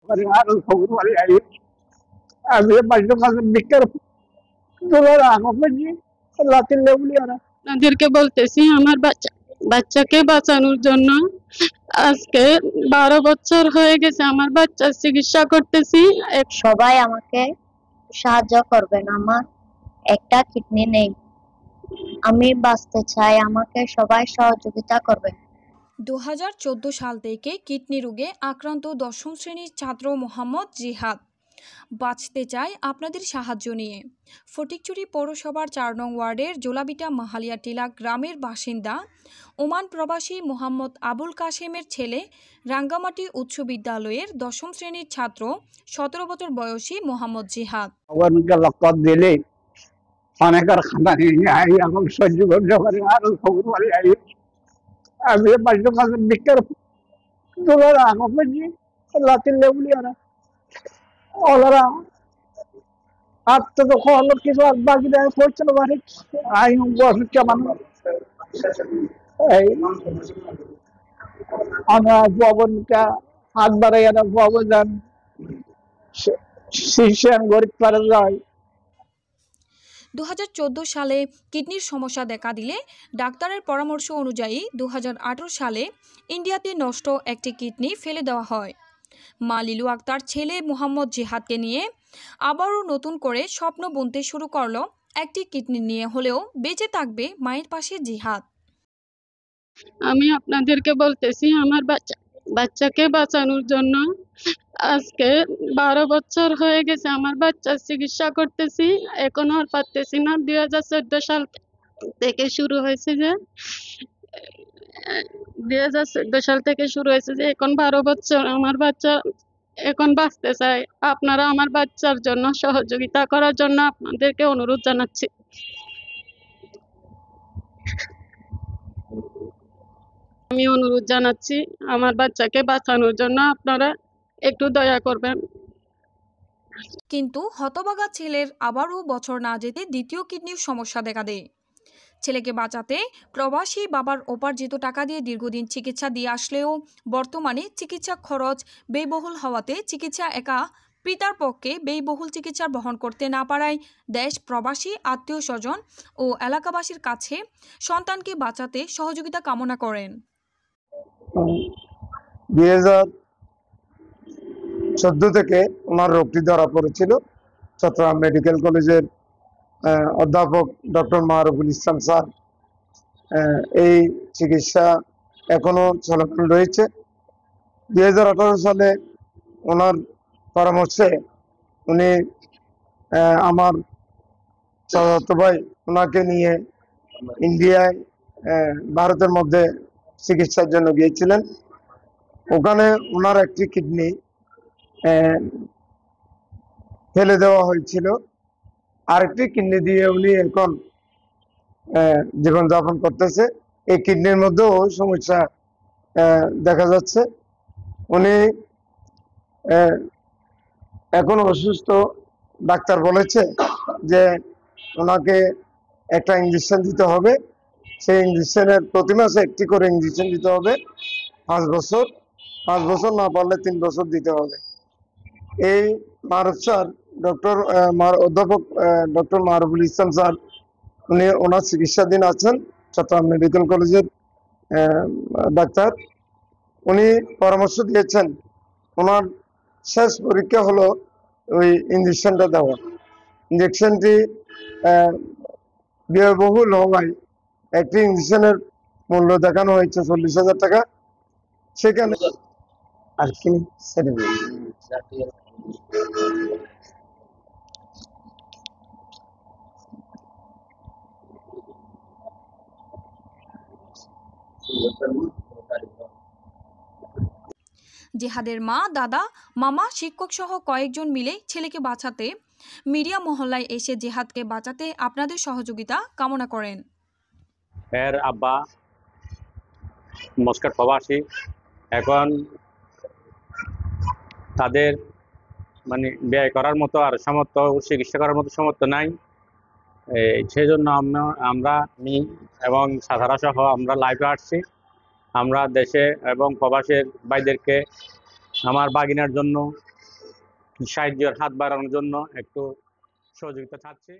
परिवार खबर वाली आई अब ये बच्चों का दिक्कत दोनों आंखों में जी लाती लेवली आ रहा আপনাদেরকে বলতেছি আমার বাচ্চাকে বাঁচানোর জন্য আজকে 12 বছর হয়ে গেছে আমার বাচ্চার চিকিৎসা করতেছি। সবাই আমাকে সাহায্য করবেন, আমার একটা কিডনি নেই, আমি বাঁচতে চাই, আমাকে সবাই সহযোগিতা করবেন। 2014 সাল থেকে কিডনি রোগে আক্রান্ত 10ম শ্রেণীর ছাত্র মোহাম্মদ জিহাদ বাঁচতে চায় আপনাদের সাহায্য নিয়ে। ফটিকছড়ি পৌরসভার 4 নং ওয়ার্ডের জোলাবিটা মাহালিয়া টিলা গ্রামের বাসিন্দা ওমান প্রবাসী মোহাম্মদ আবুল কাশেমের ছেলে রাঙ্গামাটি উচ্চ বিদ্যালয়ের 10ম শ্রেণীর ছাত্র 17 বছর বয়সী মোহাম্মদ জিহাদ। उनके लकब दिले खाने का खाना नहीं आई हम सज्ज परिवार खबर वाली आई अब ये बच्चों का दिक्कत दोनों आंखों में जी लाती लेवली आ रहा और अब तो खोल किस बात बाकी रहे खोल चलो बारी आई हूँ बस क्या मानो আমরা ভবনটা হাত বাড়াইয়া না ভবন শিশান গরিব পারে যায়। 2014 সালে কিডনির সমস্যা দেখা দিলে ডাক্তারের পরামর্শ অনুযায়ী 2018 সালে ইন্ডিয়াতে নষ্ট একটি কিডনি ফেলে দেওয়া হয়। মা লিলু আক্তার ছেলে মোহাম্মদ জিহাদকে নিয়ে আবারও নতুন করে স্বপ্ন বুনতে শুরু করলো একটি কিডনি নিয়ে হলেও বেঁচে থাকবে মায়ের পাশে জিহাদ। আমি আপনাদেরকে বলতেছি আমার বাচ্চাকে বাঁচানোর জন্য আজকে 12 বছর হয়ে গেছে আমার বাচ্চার চিকিৎসা করতেছি, এখনো আর পারতেছি না। 2014 সাল থেকে শুরু হয়েছে যে 2014 সাল থেকে শুরু হয়েছে যে এখন 12 বছর আমার বাচ্চা এখন বাঁচতে চায়। আপনারা আমার বাচ্চার জন্য সহযোগিতা করার জন্য আপনাদেরকে অনুরোধ জানাচ্ছি। আমি অনুরোধ জানাচ্ছি আমার বাচ্চাকে বাঁচানোর জন্য আপনারা একটু দয়া করবেন। কিন্তু হতভাগা ছেলের আবারও বছর না যেতে দ্বিতীয় কিডনির সমস্যা দেখা দেয়। ছেলেকে বাঁচাতে প্রবাসী বাবার উপার্জিত টাকা দিয়ে দীর্ঘদিন চিকিৎসা দিয়ে আসলেও বর্তমানে চিকিৎসা খরচ ব্যয়বহুল হওয়াতে চিকিৎসা একা পিতার পক্ষে ব্যয়বহুল চিকিৎসা বহন করতে না পারায় দেশ প্রবাসী আত্মীয় স্বজন ও এলাকাবাসীর কাছে সন্তানকে বাঁচাতে সহযোগিতা কামনা করেন। 2014 থেকে ওনার রোগটি ধরা পড়েছিল। চট্টগ্রাম মেডিকেল কলেজের অধ্যাপক ডক্টর মারুফুল ইসলাম স্যার এই চিকিৎসা এখনো চলমান রয়েছে। 2018 সালে ওনার পরামর্শে উনি আমার চাচাতো ভাই ওনাকে নিয়ে ইন্ডিয়ায় ভারতের মধ্যে চিকিৎসার জন্য গিয়েছিলেন। ওখানে ওনার একটি কিডনি ফেলে দেওয়া হয়েছিল, আরেকটি কিডনি দিয়ে উনি এখন জীবনযাপন করতেছে। এই কিডনির মধ্যেও সমস্যা দেখা যাচ্ছে। উনি এখন অসুস্থ, ডাক্তার বলেছে যে ওনাকে একটা ইঞ্জেকশন দিতে হবে। সেই ইঞ্জেকশনের প্রতি মাসে একটি করে ইঞ্জেকশন দিতে হবে 5 বছর, 5 বছর না পারলে 3 বছর দিতে হবে। এই মারুফ স্যার অধ্যাপক ডক্টর মারুফুল ইসলাম স্যার উনি ওনার চিকিৎসাধীন আছেন চট্টগ্রাম মেডিকেল কলেজের ডাক্তার। উনি পরামর্শ দিয়েছেন, ওনার শেষ পরীক্ষা হলো ওই ইঞ্জেকশনটা দেওয়া। ইঞ্জেকশনটি ব্যয়বহুল হওয়ায় একটি ইঞ্জেকশনের মূল্য দেখানো হয়েছে 40,000 টাকা। সেখানে আর কি জিহাদের মা, দাদা, মামা, শিক্ষক সহ কয়েকজন মিলে ছেলেকে বাঁচাতে মিডিয়া মহল্লায় এসে জিহাদকে বাঁচাতে আপনাদের সহযোগিতা কামনা করেন। এর আব্বা মস্কাট প্রবাসী, এখন তাদের মানে ব্যয় করার মতো আর সামর্থ্য, চিকিৎসা করার মতো সামর্থ্য নাই। সেই জন্য আমি এবং সাধারা সহ আমরা লাইভে আসছি। আমরা দেশে এবং প্রবাসের ভাইদেরকে আমার বাগিনার জন্য সাহায্যের হাত বাড়ানোর জন্য একটু সহযোগিতা চাচ্ছি।